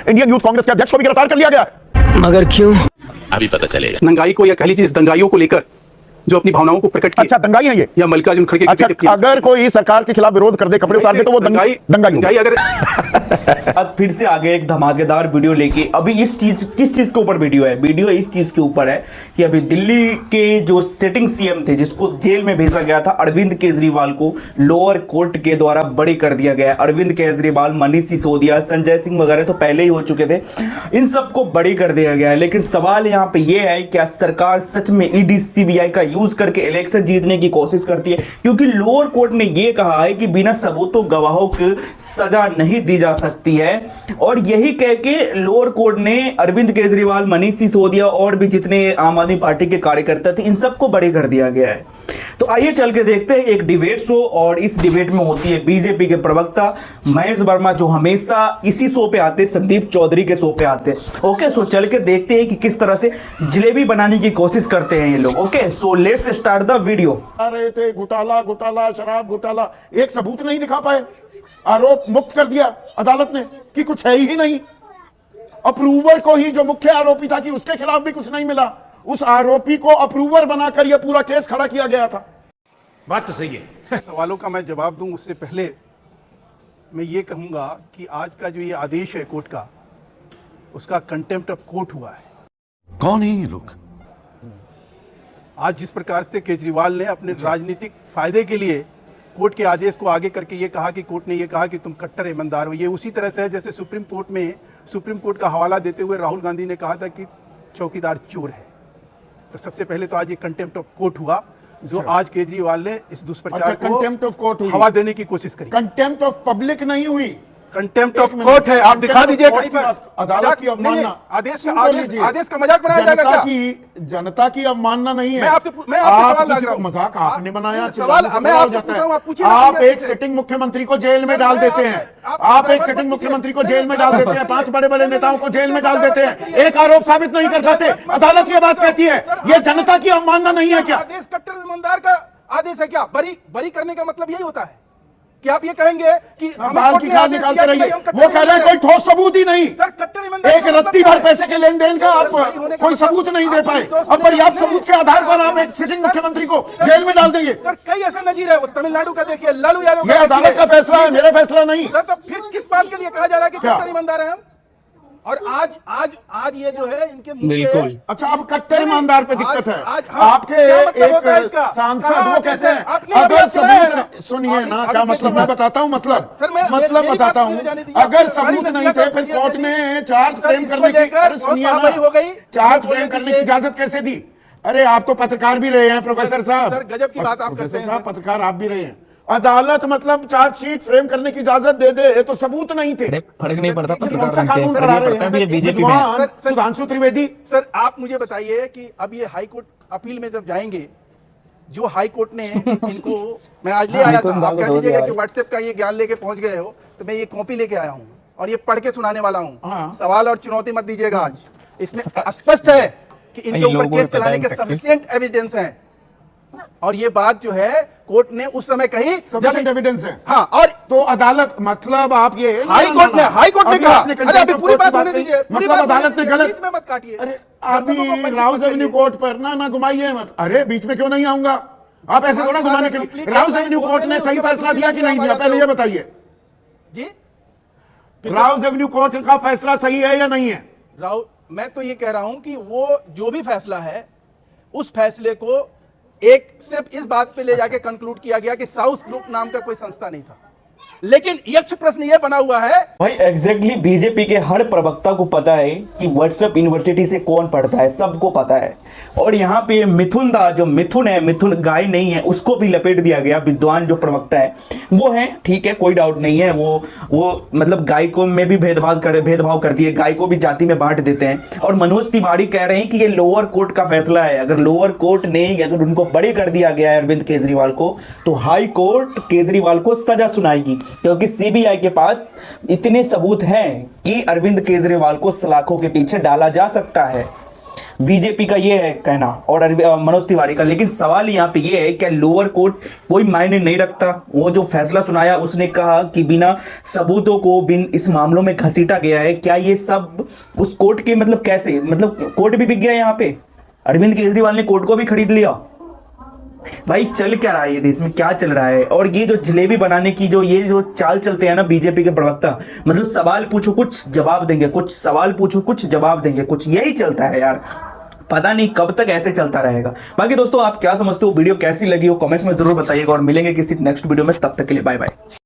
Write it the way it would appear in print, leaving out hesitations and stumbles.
Indian youth Congress के अध्यक्ष को भी गिरफ्तार कर लिया गया। मगर क्यों? अभी पता चलेगा। दंगाई को या कह लीजिए इस दंगाइयों को लेकर जो अपनी भावनाओं को प्रकट किया। अच्छा, दंगाई है ये या मल्लिकार्जुन खड़गे अच्छा, अगर कोई सरकार के खिलाफ विरोध कर दे, कपड़े उतार दे, तो वो दंगाई अगर आज फिर से आगे एक धमाकेदार वीडियो लेके। अभी इस चीज किस चीज के ऊपर वीडियो है? वीडियो इस चीज के ऊपर है कि अभी दिल्ली के जो सिटिंग सीएम थे, जिसको जेल में भेजा गया था, अरविंद केजरीवाल को लोअर कोर्ट के द्वारा बरी कर दिया गया। अरविंद केजरीवाल, मनीष सिसोदिया, संजय सिंह वगैरह तो पहले ही हो चुके थे, इन सबको बरी कर दिया गया है। लेकिन सवाल यहाँ पे यह है, क्या सरकार सच में ईडी सीबीआई का यूज करके इलेक्शन जीतने की कोशिश करती है? क्योंकि लोअर कोर्ट ने यह कहा है कि बिना सबूतों गवाहों को सजा नहीं दी जा सकती है, और यही कह के लोअर कोर्ट ने अरविंद केजरीवाल, मनीष सिसोदिया और भी जितने आम आदमी पार्टी के कार्यकर्ता थे, इन सबको बरी कर दिया गया है। तो आइए चल के देखते हैं एक डिबेट शो, और इस डिबेट में होती है बीजेपी के प्रवक्ता महेश वर्मा, जो हमेशा इसी शो पे आते, संदीप चौधरी के शो पे आते। ओके, सो चल के देखते हैं कि किस तरह से जलेबी बनाने की कोशिश करते हैं ये लोग। Okay, so let's start the video. आ रहे थे घोटाला, शराब घोटाला, एक सबूत नहीं दिखा पाए, आरोप मुक्त कर दिया अदालत ने कि कुछ है ही नहीं। अप्रूवर को ही, जो मुख्य आरोपी था, कि उसके खिलाफ भी कुछ नहीं मिला, उस आरोपी को अप्रूवर बनाकर यह पूरा केस खड़ा किया गया था। बात तो सही है। सवालों का मैं जवाब दूं उससे पहले मैं ये कहूंगा कि आज का जो ये आदेश है कोर्ट का, उसका कंटेम्प्ट ऑफ कोर्ट हुआ है। कौन है ये लोग? आज जिस प्रकार से केजरीवाल ने अपने राजनीतिक फायदे के लिए कोर्ट के आदेश को आगे करके ये कहा कि कोर्ट ने ये कहा कि तुम कट्टर ईमानदार हो, ये उसी तरह से है जैसे सुप्रीम कोर्ट का हवाला देते हुए राहुल गांधी ने कहा था कि चौकीदार चोर है। तो सबसे पहले तो आज ये कंटेम्प्ट ऑफ कोर्ट हुआ, जो आज केजरीवाल ने इस दुष्प्रचार को कंटेम्प्ट ऑफ कोर्ट हवा देने की कोशिश करी। कंटेम्प्ट ऑफ पब्लिक नहीं हुई, कंटेम्प्ट ऑफ कोर्ट है। आप दिखा दीजिए कहीं पर अदालत की अवमानना। आदेश का मजाक बनाया जाएगा क्या? जनता की अवमानना नहीं है। मैं आपसे सवाल लग रहा हूं। मजाक आपने बनाया, सवाल मैं आपसे पूछ रहा हूं, आप पूछिए। आप एक सिटिंग मुख्यमंत्री को जेल में डाल देते हैं, आप एक सिटिंग मुख्यमंत्री को जेल में डाल देते हैं, 5 बड़े बड़े नेताओं को जेल में डाल देते हैं, एक आरोप साबित नहीं कर पाते, अदालत ये बात कहती है। ये जनता की अवमानना नहीं है क्या? आदेश कट्टर ईमानदार का आदेश है क्या? बरी करने का मतलब यही होता है कि आप ये कहेंगे कि बाल की खाल निकालते रहिए। वो कह रहे हैं कोई ठोस सबूत ही नहीं, सर कट्टर ईमानदार एक रत्ती भर पैसे के लेन देन का आप कोई सबूत नहीं दे पाए, और पर्याप्त सबूत के आधार पर आप एक सिटिंग मुख्यमंत्री को जेल में डाल देंगे। सर कई ऐसे नजीर है, वो तमिलनाडु का देखिए, लालू यादव। ये अदालत का फैसला है, मेरा फैसला नहीं। सर तो फिर किस बात के लिए कहा जा रहा है कि कट्टर ईमानदार है हम? और आज ये जो है इनके मुंह पे। अच्छा, अब कट्टर ईमानदार पे दिक्कत है। हाँ, आपके मतलब एक सांसद वो कहते हैं, अगर सबूत, सुनिए ना, क्या मतलब, मैं बताता हूँ मतलब बताता हूँ। अगर सबूत नहीं थे, फिर कोर्ट ने चार्ज फ्रेम करने की, सुनिए ना, चार्ज फ्रेम करने की इजाजत कैसे दी? अरे आप तो पत्रकार भी रहे हैं प्रोफेसर साहब, सर गजब की बात आप करते हैं। पत्रकार आप भी रहे हैं। अदालत मतलब चार्जशीट फ्रेम करने की इजाजत दे दे, तो सबूत नहीं थे, फर्क नहीं पड़ता। कानून पढ़ा रहे हैं बीजेपी में सुधांशु त्रिवेदी। सर आप मुझे बताइए कि अब ये हाई कोर्ट अपील में जब जाएंगे, जो हाई कोर्ट ने इनको, मैं आज ले आया था, आप कह दीजिएगा कि व्हाट्सएप का ये ज्ञान लेके पहुंच गए हो, तो मैं ये कॉपी लेके आया हूँ और ये पढ़ के सुनाने वाला हूँ। सवाल और चुनौती मत दीजिएगा। आज इसमें स्पष्ट है कि इनके ऊपर केस चलाने के सफिशिएंट एविडेंस हैं, और ये बात जो है कोर्ट ने उस समय कही, सफिशिएंट एविडेंस है। हाँ, और तो अदालत, मतलब आप ये हाई कोर्ट ने कहा, अरे अभी पूरी बात होने दीजिए, पूरी बात अदालत ने गलत में मत काटिए। अरे अभी राउज एवेन्यू कोर्ट पर ना घुमाइए मत। अरे बीच में क्यों नहीं आऊंगा? आप ऐसे थोड़ा घुमाने के लिए। राउज एवेन्यू कोर्ट ने सही फैसला दिया कि नहीं दिया, पहले ये बताइए जी। राउज एवेन्यू कोर्ट का फैसला सही है या नहीं है? मैं तो ये कह रहा हूं कि वो जो भी फैसला है, उस फैसले को एक सिर्फ इस बात पे ले जाके कंक्लूड किया गया कि साउथ ग्रुप नाम का कोई संस्था नहीं था। लेकिन यक्ष प्रश्न ये बना हुआ है भाई, एग्जैक्टली बीजेपी के हर प्रवक्ता को पता है कि व्हाट्सएप यूनिवर्सिटी से कौन पढ़ता है, सबको पता है। और यहाँ पे मिथुन दा, जो मिथुन है, मिथुन गाय नहीं है, उसको भी लपेट दिया गया। विद्वान जो प्रवक्ता है वो है, ठीक है, कोई डाउट नहीं है। वो मतलब गाय को में भी भेदभाव कर दिए, गाय को भी जाति में बांट देते हैं। और मनोज तिवारी कह रहे हैं कि ये लोअर कोर्ट का फैसला है। अगर लोअर कोर्ट ने, अगर उनको बड़ी कर दिया गया है अरविंद केजरीवाल को, तो हाई कोर्ट केजरीवाल को सजा सुनाएगी, क्योंकि सीबीआई के पास इतने सबूत हैं कि अरविंद केजरीवाल को सलाखों के पीछे डाला जा सकता है। बीजेपी का ये है कहना और मनोज तिवारी का, लेकिन सवाल यहाँ पे ये है क्या लोअर कोर्ट कोई मायने नहीं रखता? वो जो फैसला सुनाया उसने कहा कि बिना सबूतों को इस मामलों में घसीटा गया है। क्या ये सब उस कोर्ट के मतलब कैसे, मतलब कोर्ट भी बिक गया यहाँ पे? अरविंद केजरीवाल ने कोर्ट को भी खरीद लिया। भाई चल क्या रहा है ये देश में, क्या चल रहा है? और ये जो जलेबी बनाने की जो चाल चलते हैं ना बीजेपी के प्रवक्ता, मतलब सवाल पूछो कुछ जवाब देंगे, कुछ सवाल पूछो कुछ जवाब देंगे, कुछ यही चलता है यार। पता नहीं कब तक ऐसे चलता रहेगा। बाकी दोस्तों आप क्या समझते हो, वीडियो कैसी लगी हो कमेंट्स में जरूर बताइएगा और मिलेंगे किसी नेक्स्ट वीडियो में, तब तक के लिए बाय बाय।